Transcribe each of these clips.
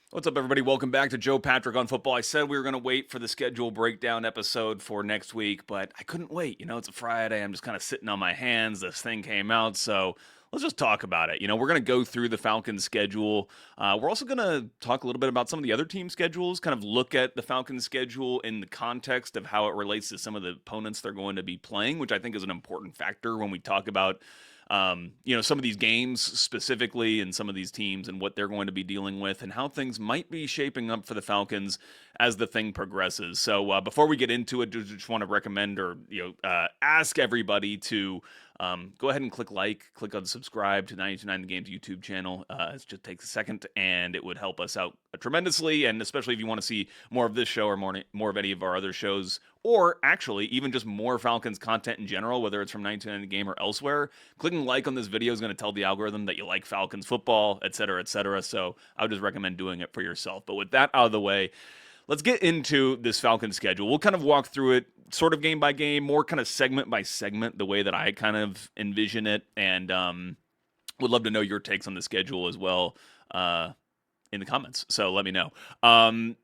What's up, everybody? Welcome back to Joe Patrick on Football. I said we were going to wait for the schedule breakdown episode for next week, but I couldn't wait. It's a Friday. I'm just kind of sitting on my hands. This thing came out, so let's just talk about it. We're going to go through the Falcons schedule. We're also going to talk a little bit about some of the other team schedules, kind of look at the Falcons schedule in the context of how it relates to some of the opponents they're going to be playing, which I think is an important factor when we talk about some of these games specifically and some of these teams and what they're going to be dealing with and how things might be shaping up for the Falcons as the thing progresses. So before we get into it, just want to recommend or ask everybody to go ahead and click on subscribe to 929 The Game's YouTube channel. It just takes a second and it would help us out tremendously. And especially if you want to see more of this show or more of any of our other shows, or actually even just more Falcons content in general, whether it's from 929 The Game or elsewhere, clicking like on this video is going to tell the algorithm that you like Falcons football, et cetera, et cetera. So I would just recommend doing it for yourself. But with that out of the way, let's get into this Falcons schedule. We'll kind of walk through it sort of game by game, more kind of segment by segment, the way that I kind of envision it. And would love to know your takes on the schedule as well in the comments. So let me know.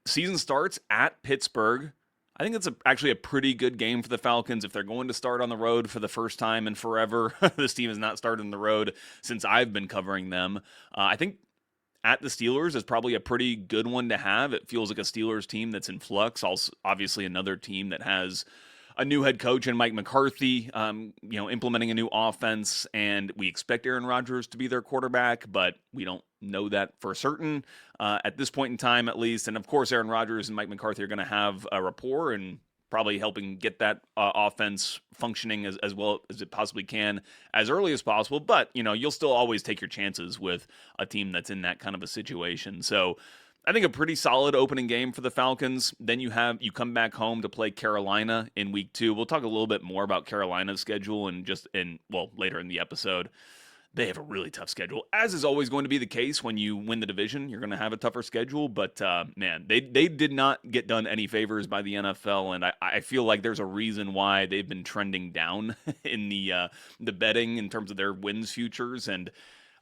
Season starts at Pittsburgh. I think it's actually a pretty good game for the Falcons if they're going to start on the road for the first time in forever. This team has not started on the road since I've been covering them. I think at the Steelers is probably a pretty good one to have. It feels like a Steelers team that's in flux. Also, obviously, another team that has a new head coach and Mike McCarthy, implementing a new offense, and we expect Aaron Rodgers to be their quarterback, but we don't know that for certain at this point in time, at least. And of course, Aaron Rodgers and Mike McCarthy are going to have a rapport and probably helping get that offense functioning as well as it possibly can as early as possible. But, you'll still always take your chances with a team that's in that kind of a situation. So I think a pretty solid opening game for the Falcons. Then you come back home to play Carolina in week 2. We'll talk a little bit more about Carolina's schedule and later in the episode. They have a really tough schedule, as is always going to be the case when you win the division. You're going to have a tougher schedule, but man, they did not get done any favors by the NFL, and I feel like there's a reason why they've been trending down in the betting in terms of their wins futures, and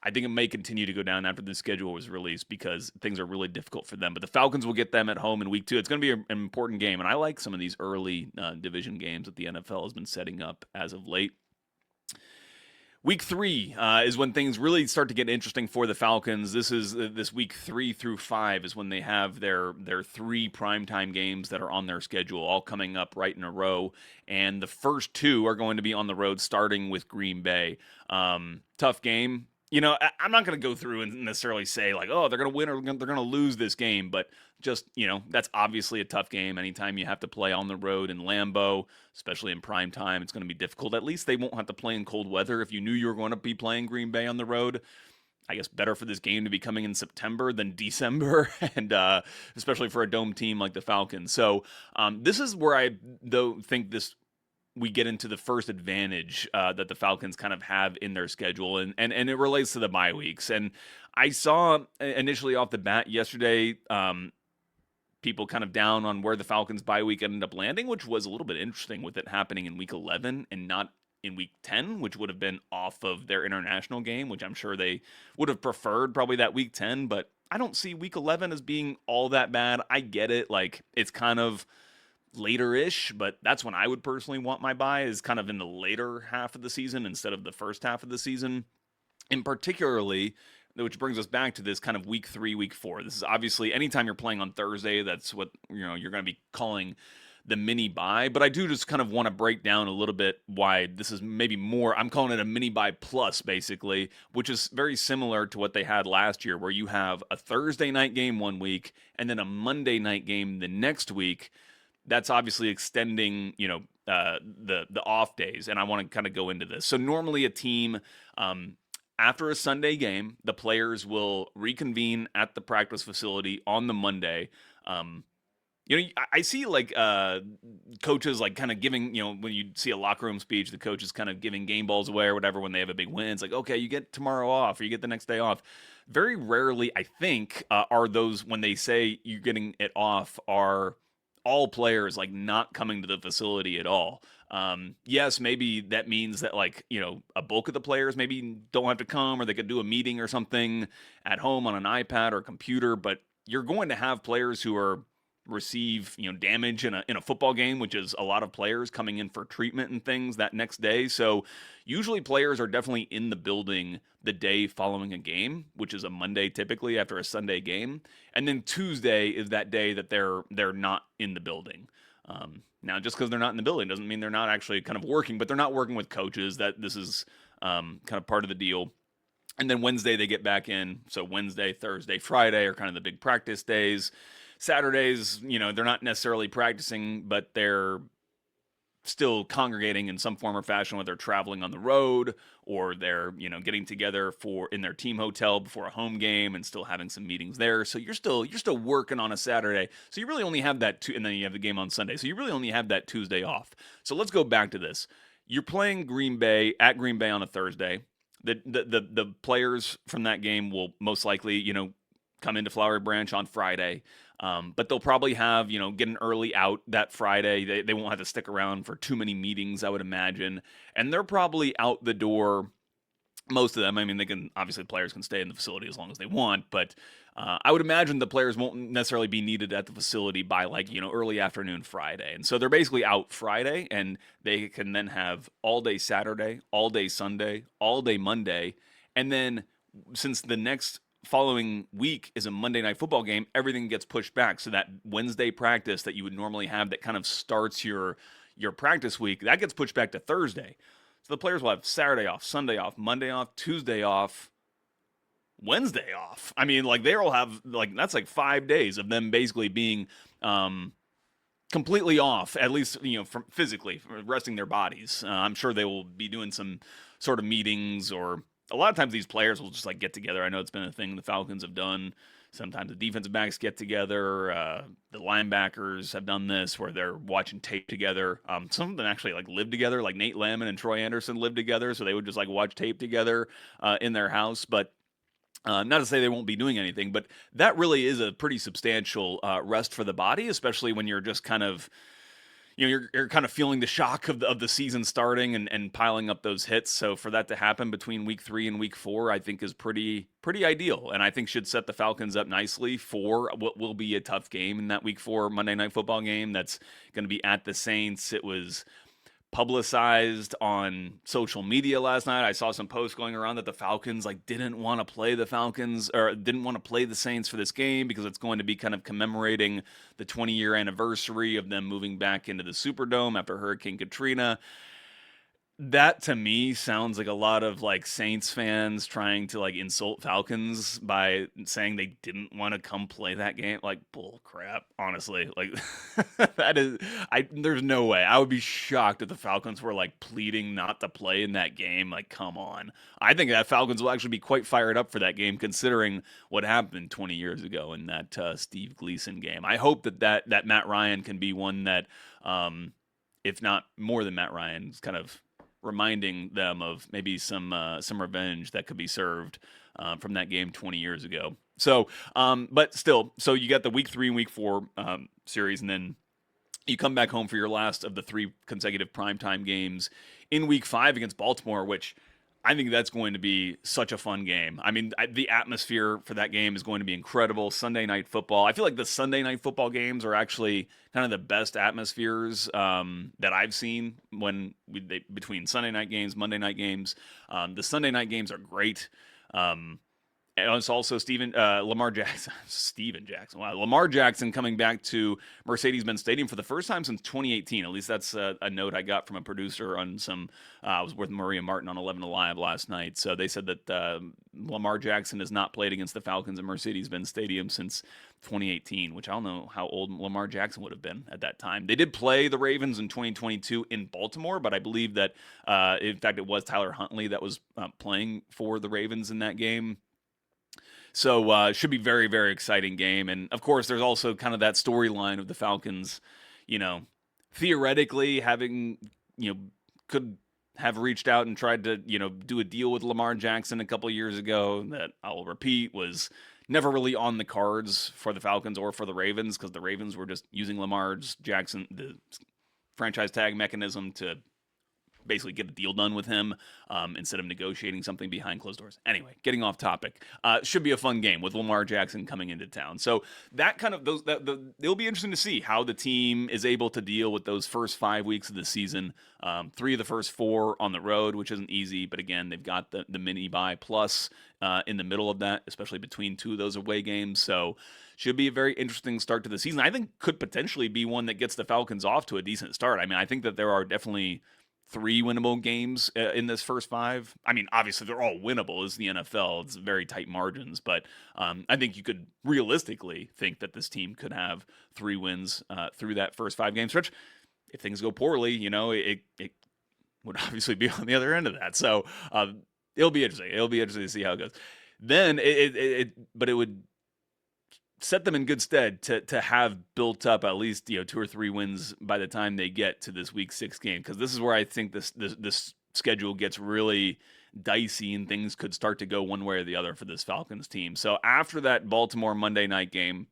I think it may continue to go down after the schedule was released because things are really difficult for them. But the Falcons will get them at home in week 2. It's going to be an important game, and I like some of these early division games that the NFL has been setting up as of late. Week 3 is when things really start to get interesting for the Falcons. This week 3 through 5 is when they have their 3 primetime games that are on their schedule, all coming up right in a row. And the first 2 are going to be on the road, starting with Green Bay. Tough game. I'm not going to go through and necessarily say like, oh, they're going to win or they're going to lose this game, but just, that's obviously a tough game. Anytime you have to play on the road in Lambeau, especially in prime time, it's going to be difficult. At least they won't have to play in cold weather. If you knew you were going to be playing Green Bay on the road, I guess better for this game to be coming in September than December, and especially for a dome team like the Falcons. So this is where I, though, think we get into the first advantage that the Falcons kind of have in their schedule, and it relates to the bye weeks. And I saw initially off the bat yesterday, people kind of down on where the Falcons bye week ended up landing, which was a little bit interesting with it happening in week 11 and not in week 10, which would have been off of their international game, which I'm sure they would have preferred probably that week 10, but I don't see week 11 as being all that bad. I get it. Like, it's kind of later-ish, but that's when I would personally want my bye, is kind of in the later half of the season instead of the first half of the season. And particularly, which brings us back to this kind of week 3, week 4. This is obviously anytime you're playing on Thursday, that's what you're going to be calling the mini bye. But I do just kind of want to break down a little bit why this is maybe more. I'm calling it a mini bye plus, basically, which is very similar to what they had last year, where you have a Thursday night game one week and then a Monday night game the next week. That's obviously extending, the off days, and I want to kind of go into this. So normally a team, after a Sunday game, the players will reconvene at the practice facility on the Monday. I see like coaches like kind of giving, when you see a locker room speech, the coach is kind of giving game balls away or whatever when they have a big win. It's like, okay, you get tomorrow off or you get the next day off. Very rarely, I think, are those, when they say you're getting it off, are all players like not coming to the facility at all. Yes, maybe that means that like, a bulk of the players maybe don't have to come, or they could do a meeting or something at home on an iPad or computer, but you're going to have players who are receive damage in a football game, which is a lot of players coming in for treatment and things that next day. So usually players are definitely in the building the day following a game, which is a Monday typically after a Sunday game, and then Tuesday is that day that they're not in the building. Now, just because they're not in the building doesn't mean they're not actually kind of working, but they're not working with coaches. That this is kind of part of the deal. And then Wednesday they get back in. So Wednesday, Thursday, Friday are kind of the big practice days. Saturdays, they're not necessarily practicing, but they're still congregating in some form or fashion, whether they're traveling on the road or they're, getting together in their team hotel before a home game and still having some meetings there. So you're still working on a Saturday. So you really only have that and then you have the game on Sunday. So you really only have that Tuesday off. So let's go back to this. You're playing Green Bay at Green Bay on a Thursday. The players from that game will most likely, come into Flowery Branch on Friday. But they'll probably have, get an early out that Friday. They won't have to stick around for too many meetings, I would imagine. And they're probably out the door, most of them. I mean, obviously players can stay in the facility as long as they want, but I would imagine the players won't necessarily be needed at the facility by early afternoon Friday. And so they're basically out Friday, and they can then have all day Saturday, all day Sunday, all day Monday. And then since the next following week is a Monday Night Football game, everything gets pushed back. So that Wednesday practice that you would normally have that kind of starts your practice week, that gets pushed back to Thursday. So the players will have Saturday off, Sunday off, Monday off, Tuesday off, Wednesday off. I mean, they'll have that's 5 days of them basically being completely off, at least from physically resting their bodies. I'm sure they will be doing some sort of meetings, or a lot of times these players will just get together. I know it's been a thing the Falcons have done. Sometimes the defensive backs get together. The linebackers have done this where they're watching tape together. Some of them actually live together, like Nate Lamon and Troy Anderson lived together. So they would just watch tape together in their house. But not to say they won't be doing anything, but that really is a pretty substantial rest for the body, especially when you're just kind of, you're kind of feeling the shock of the season starting and piling up those hits. So for that to happen between week 3 and week 4, I think is pretty ideal, and I think should set the Falcons up nicely for what will be a tough game in that week 4 Monday Night Football game. That's going to be at the Saints. It was publicized on social media last night. I saw some posts going around that the Falcons didn't want to play the Falcons, or didn't want to play the Saints for this game because it's going to be kind of commemorating the 20-year anniversary of them moving back into the Superdome after Hurricane Katrina. That to me sounds like a lot of Saints fans trying to insult Falcons by saying they didn't want to come play that game. Bull crap, honestly. There's no way. I would be shocked if the Falcons were pleading not to play in that game. Come on. I think that Falcons will actually be quite fired up for that game, considering what happened 20 years ago in that Steve Gleason game. I hope that Matt Ryan can be one that, if not more than Matt Ryan, kind of reminding them of maybe some revenge that could be served from that game 20 years ago. So, but still, so you got the week 3 and week 4 series, and then you come back home for your last of the 3 consecutive primetime games in week 5 against Baltimore, which I think that's going to be such a fun game. I mean, the atmosphere for that game is going to be incredible. Sunday Night Football. I feel like the Sunday Night Football games are actually kind of the best atmospheres that I've seen between Sunday night games, Monday night games. The Sunday night games are great. And it's also Lamar Jackson. Steven Jackson. Wow. Lamar Jackson coming back to Mercedes-Benz Stadium for the first time since 2018. At least that's a note I got from a producer on some. I was with Maria Martin on 11 Alive last night. So they said that Lamar Jackson has not played against the Falcons at Mercedes-Benz Stadium since 2018, which I don't know how old Lamar Jackson would have been at that time. They did play the Ravens in 2022 in Baltimore, but I believe that, in fact, it was Tyler Huntley that was playing for the Ravens in that game. So it should be very, very exciting game. And, of course, there's also kind of that storyline of the Falcons, theoretically having, could have reached out and tried to, do a deal with Lamar Jackson a couple of years ago that, I'll repeat, was never really on the cards for the Falcons or for the Ravens, because the Ravens were just using Lamar Jackson, the franchise tag mechanism, to basically get a deal done with him instead of negotiating something behind closed doors. Anyway, getting off topic. Should be a fun game with Lamar Jackson coming into town. So that kind of it'll be interesting to see how the team is able to deal with those first 5 weeks of the season. 3 of the first 4 on the road, which isn't easy, but again, they've got the mini bye plus in the middle of that, especially between 2 of those away games. So should be a very interesting start to the season. I think could potentially be one that gets the Falcons off to a decent start. I mean, I think that there are definitely 3 winnable games in this first 5. I mean, obviously they're all winnable. It's the NFL. It's very tight margins, but I think you could realistically think that this team could have 3 wins through that first 5-game stretch. If things go poorly, it would obviously be on the other end of that. So it'll be interesting. It'll be interesting to see how it goes. Then but it would set them in good stead to have built up at least 2 or 3 wins by the time they get to this week 6 game, because this is where I think this schedule gets really dicey and things could start to go one way or the other for this Falcons team. So after that Baltimore Monday night game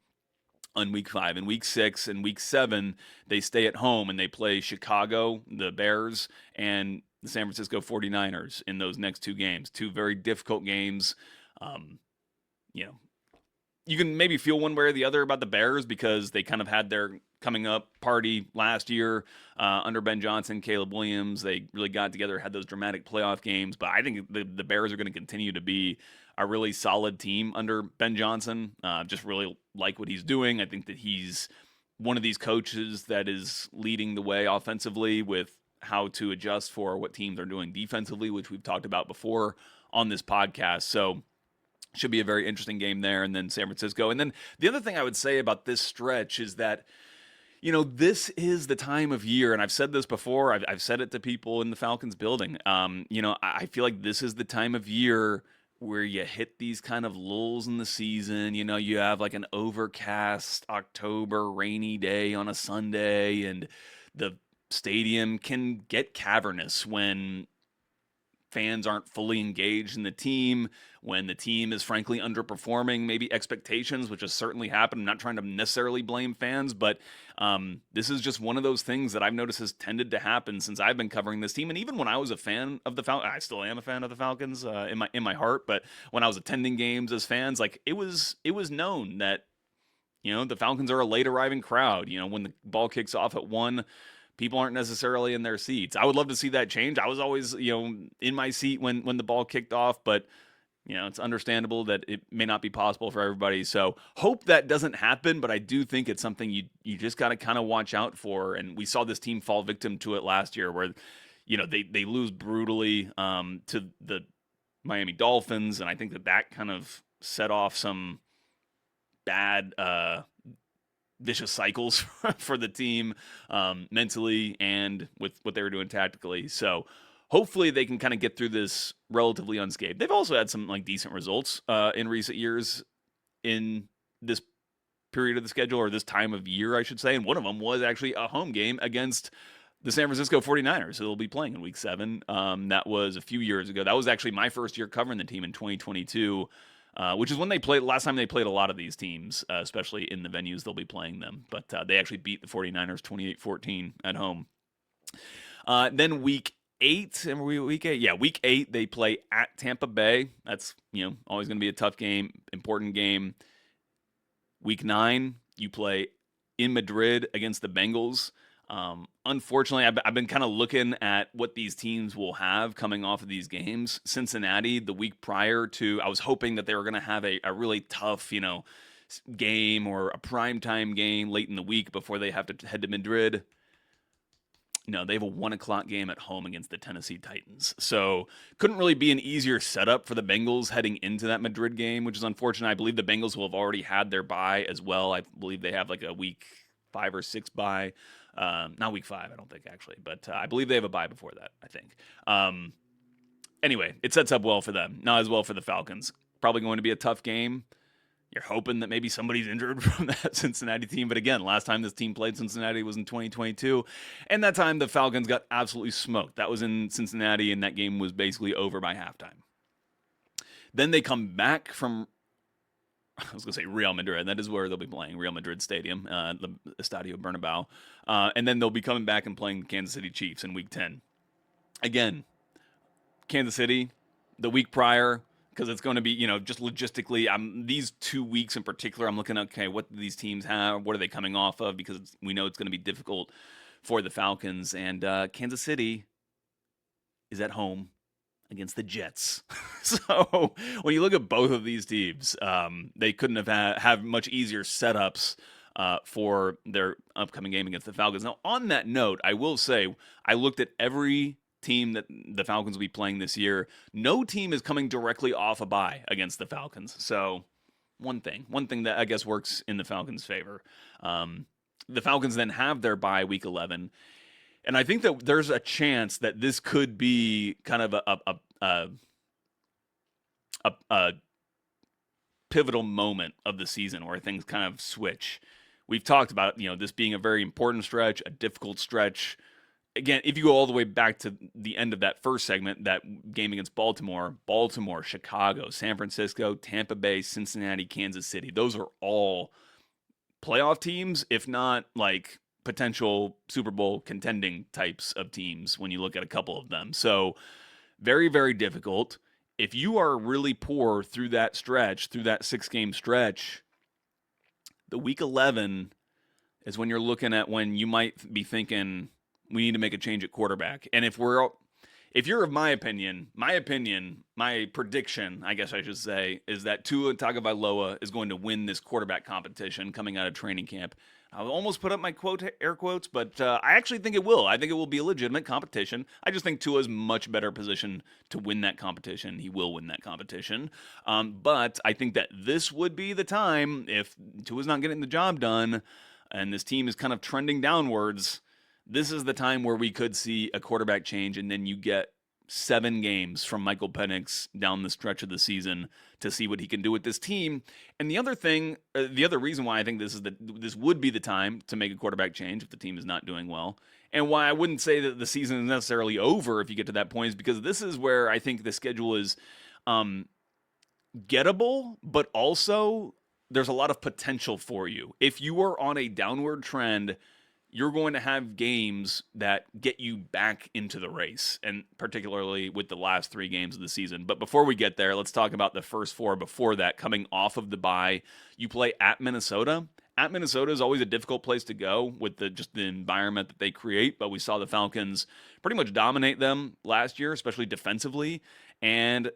on week 5, in week 6 and week 7 they stay at home and they play Chicago, the Bears, and the San Francisco 49ers in those next 2 games. 2 very difficult games. You can maybe feel one way or the other about the Bears because they kind of had their coming up party last year under Ben Johnson, Caleb Williams. They really got together, had those dramatic playoff games. But I think the Bears are going to continue to be a really solid team under Ben Johnson. Just really like what he's doing. I think that he's one of these coaches that is leading the way offensively with how to adjust for what teams are doing defensively, which we've talked about before on this podcast. So should be a very interesting game there, and then San Francisco. And then the other thing I would say about this stretch is that, this is the time of year, and I've said this before, I've said it to people in the Falcons building. I feel like this is the time of year where you hit these kind of lulls in the season. You have like an overcast October rainy day on a Sunday, and the stadium can get cavernous when fans aren't fully engaged in the team, when the team is frankly underperforming maybe expectations, which has certainly happened. I'm not trying to necessarily blame fans, but this is just one of those things that I've noticed has tended to happen since I've been covering this team. And even when I was a fan of the Falcons, I still am a fan of the Falcons in my heart, but when I was attending games as fans, like it was known that the Falcons are a late arriving crowd. When the ball kicks off at 1, people aren't necessarily in their seats. I would love to see that change. I was always, in my seat when the ball kicked off, but it's understandable that it may not be possible for everybody. So hope that doesn't happen, but I do think it's something you just got to kind of watch out for. And we saw this team fall victim to it last year where, they lose brutally to the Miami Dolphins. And I think that kind of set off some bad, vicious cycles for the team mentally and with what they were doing tactically. So hopefully they can kind of get through this relatively unscathed. They've also had some decent results in recent years in this period of the schedule, or this time of year, I should say. And one of them was actually a home game against the San Francisco 49ers, who they'll be playing in week 7. That was a few years ago. That was actually my first year covering the team in 2022. Which is when last time they played a lot of these teams, especially in the venues they'll be playing them. But they actually beat the 49ers 28-14 at home. Then week 8, and week 8? Yeah, week 8, they play at Tampa Bay. That's, always going to be a tough game, important game. Week 9, you play in Madrid against the Bengals. Unfortunately, I've been kind of looking at what these teams will have coming off of these games. Cincinnati, the week prior to, I was hoping that they were going to have a really tough, game or a primetime game late in the week before they have to head to Madrid. No, they have a 1 o'clock game at home against the Tennessee Titans. So couldn't really be an easier setup for the Bengals heading into that Madrid game, which is unfortunate. I believe the Bengals will have already had their bye as well. I believe they have like a week 5 or 6 bye. Not week 5, I don't think, actually. But I believe they have a bye before that, I think. Anyway, it sets up well for them. Not as well for the Falcons. Probably going to be a tough game. You're hoping that maybe somebody's injured from that Cincinnati team. But again, last time this team played Cincinnati was in 2022. And that time the Falcons got absolutely smoked. That was in Cincinnati, and that game was basically over by halftime. Then they come back from, I was going to say Real Madrid. That is where they'll be playing, Real Madrid Stadium, the Estadio Bernabeu. And then they'll be coming back and playing the Kansas City Chiefs in week 10. Again, Kansas City, the week prior, because it's going to be, just logistically, these 2 weeks in particular, I'm looking at, okay, what do these teams have? What are they coming off of? Because we know it's going to be difficult for the Falcons. And Kansas City is at home against the Jets. So when you look at both of these teams, they couldn't have much easier setups for their upcoming game against the Falcons. Now, on that note, I will say I looked at every team that the Falcons will be playing this year. No team is coming directly off a bye against the Falcons. So one thing that I guess works in the Falcons' favor. The Falcons then have their bye week 11. And I think that there's a chance that this could be kind of a pivotal moment of the season where things kind of switch. We've talked about, this being a very important stretch, a difficult stretch. Again, if you go all the way back to the end of that first segment, that game against Baltimore, Chicago, San Francisco, Tampa Bay, Cincinnati, Kansas City, those are all playoff teams, if not like potential Super Bowl contending types of teams when you look at a couple of them. So very, very difficult. If you are really poor through that stretch, through that 6-game stretch, the week 11 is when you're looking at when you might be thinking we need to make a change at quarterback. And if you're of my prediction, I guess I should say, is that Tua Tagovailoa is going to win this quarterback competition coming out of training camp. I'll almost put up my air quotes, but I actually think it will. I think it will be a legitimate competition. I just think Tua is much better positioned to win that competition. He will win that competition. But I think that this would be the time, if Tua's not getting the job done and this team is kind of trending downwards, this is the time where we could see a quarterback change, and then you get 7 games from Michael Penix down the stretch of the season to see what he can do with this team. And the other reason why I think this would be the time to make a quarterback change if the team is not doing well, and why I wouldn't say that the season is necessarily over if you get to that point, is because this is where I think the schedule is gettable, but also there's a lot of potential for you. If you are on a downward trend, you're going to have games that get you back into the race, and particularly with the last 3 games of the season. But before we get there, let's talk about the first 4 before that. Coming off of the bye, you play at Minnesota. At Minnesota is always a difficult place to go with the environment that they create, but we saw the Falcons pretty much dominate them last year, especially defensively, and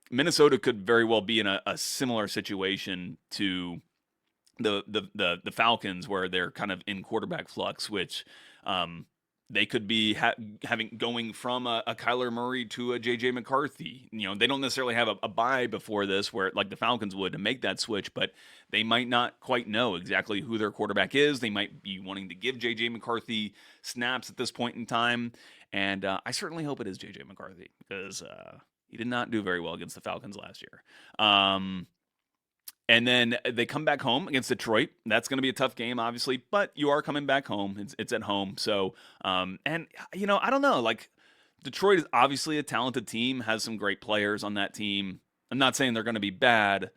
Minnesota could very well be in a similar situation to the Falcons, where they're kind of in quarterback flux, which they could be having going from a Kyler Murray to a JJ McCarthy. They don't necessarily have a bye before this, where like the Falcons would, to make that switch, but they might not quite know exactly who their quarterback is. They might be wanting to give JJ McCarthy snaps at this point in time, and I certainly hope it is JJ McCarthy, because he did not do very well against the Falcons last year. And then they come back home against Detroit. That's going to be a tough game, obviously, but you are coming back home. It's at home. So, and, I don't know. Like, Detroit is obviously a talented team, has some great players on that team. I'm not saying they're going to be bad,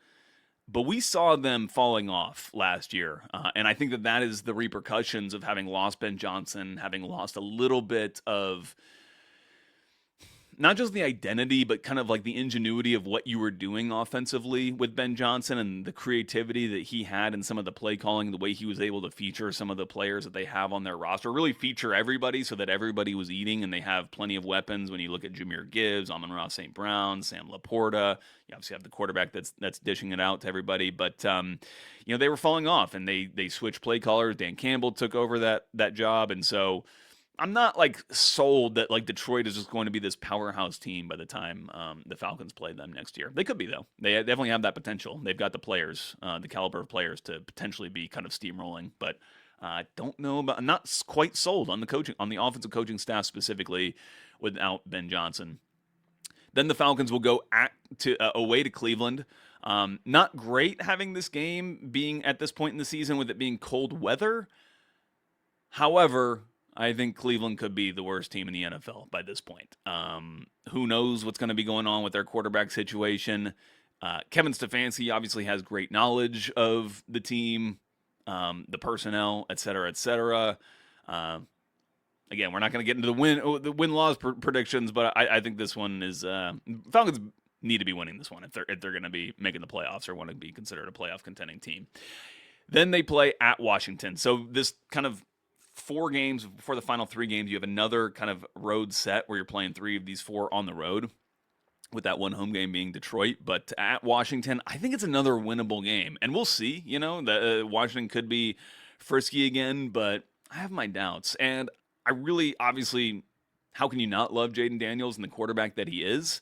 but we saw them falling off last year. And I think that is the repercussions of having lost Ben Johnson, having lost a little bit of not just the identity, but kind of like the ingenuity of what you were doing offensively with Ben Johnson, and the creativity that he had in some of the play calling, the way he was able to feature some of the players that they have on their roster, really feature everybody so that everybody was eating, and they have plenty of weapons. When you look at Jahmyr Gibbs, Amon-Ra St. Brown, Sam Laporta, you obviously have the quarterback that's dishing it out to everybody, but they were falling off, and they switched play callers. Dan Campbell took over that job, and so I'm not like sold that like Detroit is just going to be this powerhouse team by the time the Falcons play them next year. They could be, though. They definitely have that potential. They've got the players, the caliber of players to potentially be kind of steamrolling. But I don't know about. I'm not quite sold on the offensive coaching staff specifically without Ben Johnson. Then the Falcons will go away to Cleveland. Not great having this game being at this point in the season with it being cold weather. However, I think Cleveland could be the worst team in the NFL by this point. Who knows what's going to be going on with their quarterback situation? Kevin Stefanski obviously has great knowledge of the team, the personnel, et cetera, et cetera. again, we're not going to get into the win loss predictions, but I think this one is Falcons need to be winning this one if they're going to be making the playoffs or want to be considered a playoff contending team. Then they play at Washington. So this kind of 4 games before the final 3 games, you have another kind of road set where you're playing 3 of these 4 on the road, with that one home game being Detroit. But at Washington, I think it's another winnable game. And we'll see, that Washington could be frisky again, but I have my doubts. And I really, obviously, how can you not love Jaden Daniels and the quarterback that he is?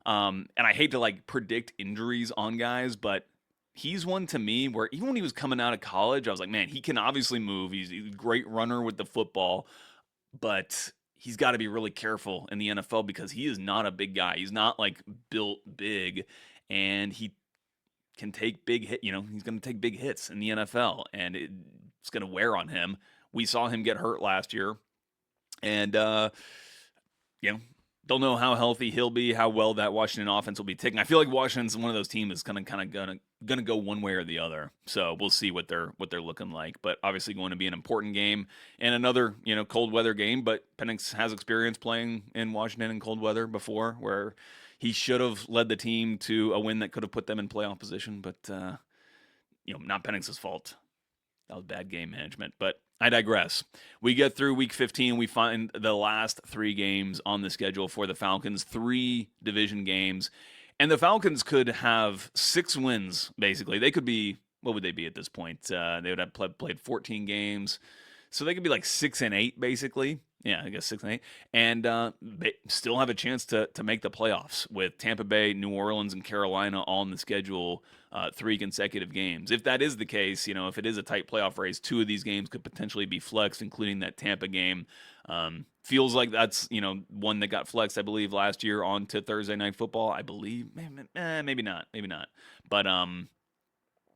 And I hate to predict injuries on guys, but he's one to me where even when he was coming out of college, I was like, man, he can obviously move. He's a great runner with the football, but he's got to be really careful in the NFL because he is not a big guy. He's not built big, and he can take big hit. He's going to take big hits in the NFL, and it's going to wear on him. We saw him get hurt last year, and don't know how healthy he'll be, how well that Washington offense will be taking. I feel like Washington's one of those teams that's kind of gonna go one way or the other. So we'll see what they're looking like. But obviously going to be an important game and another cold weather game. But Penix has experience playing in Washington in cold weather before, where he should have led the team to a win that could have put them in playoff position. But not Penix's fault. That was bad game management. But I digress. We get through week 15. We find the last 3 games on the schedule for the Falcons, 3 division games. And the Falcons could have 6 wins, basically. They could be, what would they be at this point? They would have played 14 games. So they could be 6-8, basically. Yeah, I guess 6-8. And they still have a chance to make the playoffs with Tampa Bay, New Orleans, and Carolina all on the schedule 3 consecutive games. If that is the case, if it is a tight playoff race, 2 of these games could potentially be flexed, including that Tampa game. Feels like that's, one that got flexed, I believe, last year onto Thursday Night Football. I believe, maybe not. But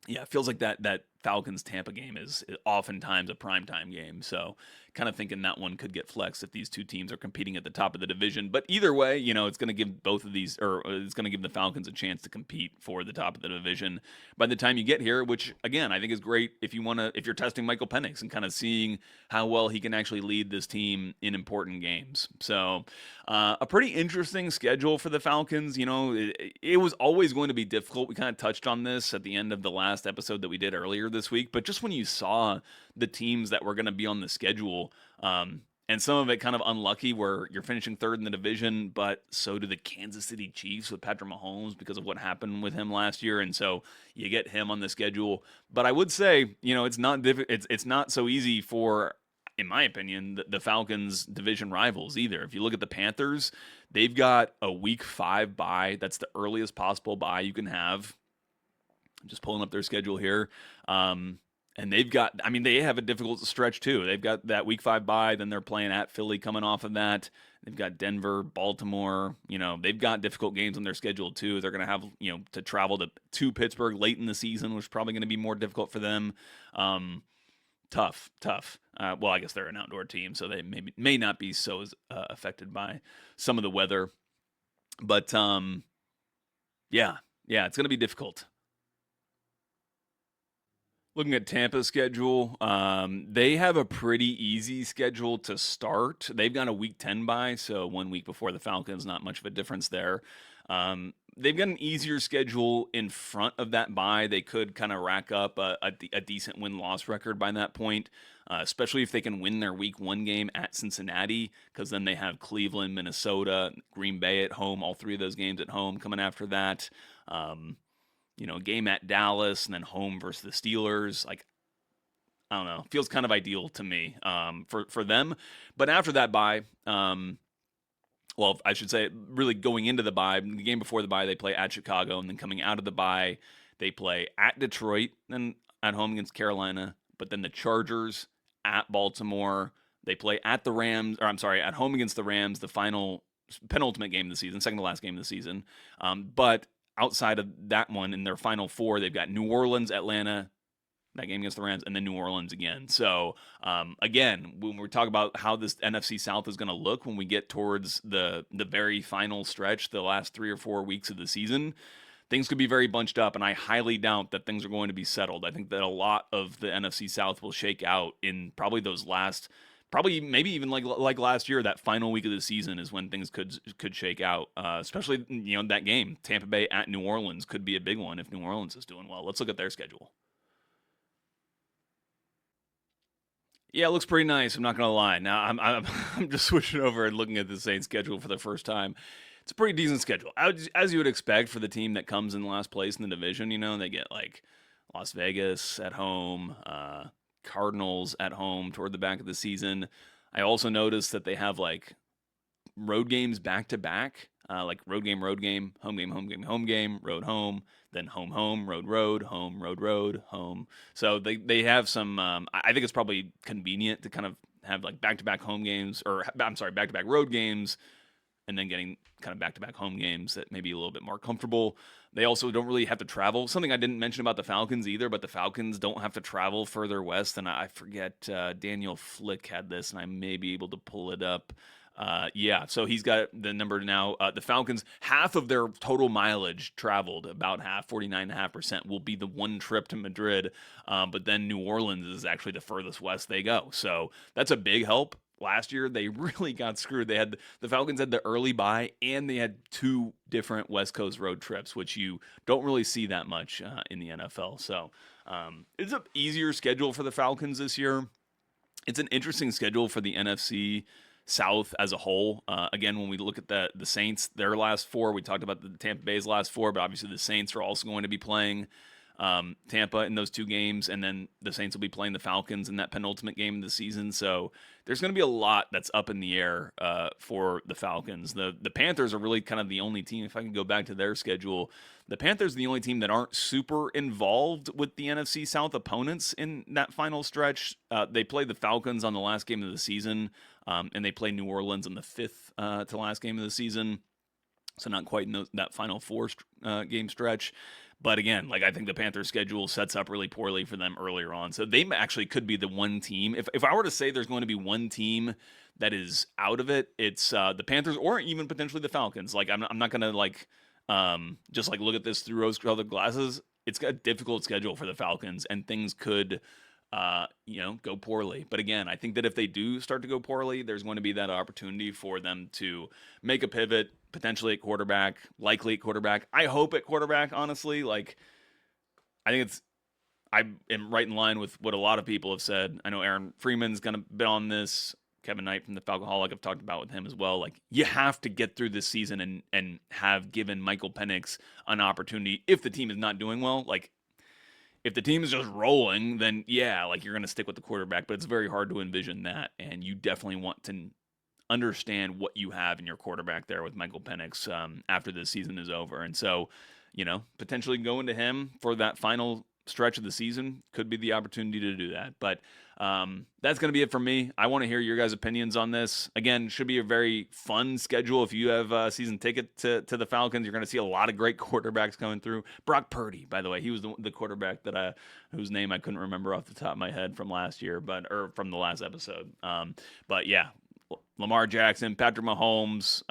yeah, it feels like that Falcons Tampa game is oftentimes a primetime game. So kind of thinking that one could get flexed if these 2 teams are competing at the top of the division. But either way, it's going to give both of these, or it's going to give the Falcons a chance to compete for the top of the division by the time you get here, which again, I think is great if you're testing Michael Penix and kind of seeing how well he can actually lead this team in important games. So a pretty interesting schedule for the Falcons. It was always going to be difficult. We kind of touched on this at the end of the last episode that we did earlier this week, but just when you saw the teams that were going to be on the schedule, and some of it kind of unlucky where you're finishing 3rd in the division, but so do the Kansas City Chiefs with Patrick Mahomes because of what happened with him last year, and so you get him on the schedule. But I would say, it's not so easy for, in my opinion, the Falcons' division rivals either. If you look at the Panthers, they've got a week 5 bye. That's the earliest possible bye you can have. I'm just pulling up their schedule here. And they have a difficult stretch too. They've got that week 5 bye, then they're playing at Philly coming off of that. They've got Denver, Baltimore. They've got difficult games on their schedule too. They're going to have, to travel to Pittsburgh late in the season, which is probably going to be more difficult for them. Tough. Well, I guess they're an outdoor team, so they may not be so affected by some of the weather. But yeah, it's going to be difficult. Looking at Tampa's schedule, they have a pretty easy schedule to start. They've got a week 10 bye, so 1 week before the Falcons, not much of a difference there. They've got an easier schedule in front of that bye. They could kind of rack up a decent win-loss record by that point, especially if they can win their week 1 game at Cincinnati, because then they have Cleveland, Minnesota, Green Bay at home, all 3 of those games at home coming after that. A game at Dallas and then home versus the Steelers. I don't know. Feels kind of ideal to me for them. But after that bye, well, I should say really going into the bye, the game before the bye, they play at Chicago. And then coming out of the bye, they play at Detroit, then at home against Carolina. But then the Chargers, at Baltimore. They play at the Rams, or I'm sorry, at home against the Rams, the penultimate game of the season, second to last game of the season. But outside of that one, in their final 4, they've got New Orleans, Atlanta, that game against the Rams, and then New Orleans again. So, again, when we talk about how this NFC South is going to look when we get towards the very final stretch, the last 3 or 4 weeks of the season, things could be very bunched up, and I highly doubt that things are going to be settled. I think that a lot of the NFC South will shake out in probably those last probably maybe even like last year, that final week of the season is when things could shake out. Especially that game, Tampa Bay at New Orleans, could be a big one if New Orleans is doing well. Let's look at their schedule. Yeah, it looks pretty nice. I'm not gonna lie. Now I'm I'm just switching over and looking at the Saints schedule for the first time. It's a pretty decent schedule, as you would expect for the team that comes in last place in the division. They get like Las Vegas at home, Cardinals at home toward the back of the season. I also noticed that they have like road games back to back, like road game, home game, home game, home game, road home, then home home, road road, home road road, home. So they have some. I think it's probably convenient to kind of have like back to back home games, or I'm sorry, back to back road games, and then getting kind of back to back home games that may be a little bit more comfortable. They also don't really have to travel. Something I didn't mention about the Falcons either, but the Falcons don't have to travel further west. And I forget, Daniel Flick had this, and I may be able to pull it up. Yeah, so he's got the number now. The Falcons, half of their total mileage traveled, about half, 49.5%, will be the one trip to Madrid. But then New Orleans is actually the furthest west they go. So that's a big help. Last year, they really got screwed. The Falcons had the early bye, and they had two different West Coast road trips, which you don't really see that much in the NFL. So it's an easier schedule for the Falcons this year. It's an interesting schedule for the NFC South as a whole. Again, when we look at the Saints, their last four, we talked about the Tampa Bay's last four, but obviously the Saints are also going to be playing Tampa in those two games, and then the Saints will be playing the Falcons in that penultimate game of the season. So there's going to be a lot that's up in the air for the Falcons. The Panthers are really kind of the only team. If I can go back to their schedule, the Panthers are the only team that aren't super involved with the NFC South opponents in that final stretch. They played the Falcons on the last game of the season, and they play New Orleans in the fifth to last game of the season. So not quite in that final four game stretch. But again, like I think the Panthers schedule sets up really poorly for them earlier on. So they actually could be the one team. If I were to say there's going to be one team that is out of it, it's the Panthers or even potentially the Falcons. Like I'm not going to just like look at this through rose-colored glasses. It's got a difficult schedule for the Falcons, and things could go poorly. But again, I think that if they do start to go poorly, there's going to be that opportunity for them to make a pivot, potentially at quarterback, likely at quarterback. I hope at quarterback, honestly. Like, I am right in line with what a lot of people have said. I know Aaron Freeman's going to be on this. Kevin Knight from the Falcoholic, I've talked about with him as well. Like, you have to get through this season and have given Michael Penix an opportunity if the team is not doing well. Like, if the team is just rolling, then yeah, like you're going to stick with the quarterback, but it's very hard to envision that. And you definitely want to understand what you have in your quarterback there with Michael Penix after the season is over. And so, potentially going to him for that final stretch of the season could be the opportunity to do that. But that's going to be it for me. I want to hear your guys' opinions on this. Again, should be a very fun schedule. If you have a season ticket to the Falcons, you're going to see a lot of great quarterbacks coming through. Brock Purdy, by the way, he was the quarterback whose name I couldn't remember off the top of my head from last year, or from the last episode. But yeah, Lamar Jackson, Patrick Mahomes,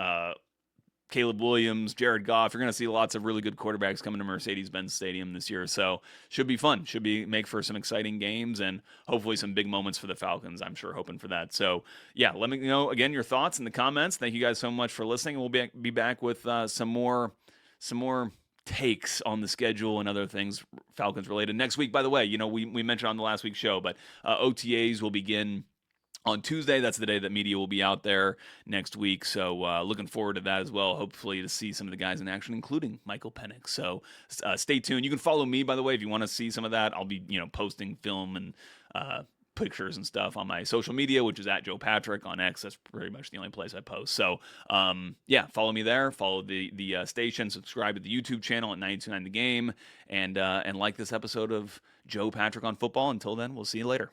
Caleb Williams, Jared Goff. You're going to see lots of really good quarterbacks coming to Mercedes-Benz Stadium this year. So should be fun. Should make for some exciting games and hopefully some big moments for the Falcons. I'm sure hoping for that. So yeah, let me know again your thoughts in the comments. Thank you guys so much for listening. We'll be back with some more takes on the schedule and other things Falcons related next week. By the way, we mentioned on the last week's show, but OTAs will begin on Tuesday. That's the day that media will be out there next week. So looking forward to that as well. Hopefully to see some of the guys in action, including Michael Penix. So stay tuned. You can follow me, by the way, if you want to see some of that. I'll be, posting film and pictures and stuff on my social media, which is at Joe Patrick on X. That's pretty much the only place I post. So follow me there. Follow the station. Subscribe to the YouTube channel at 929 The Game. And like this episode of Joe Patrick on Football. Until then, we'll see you later.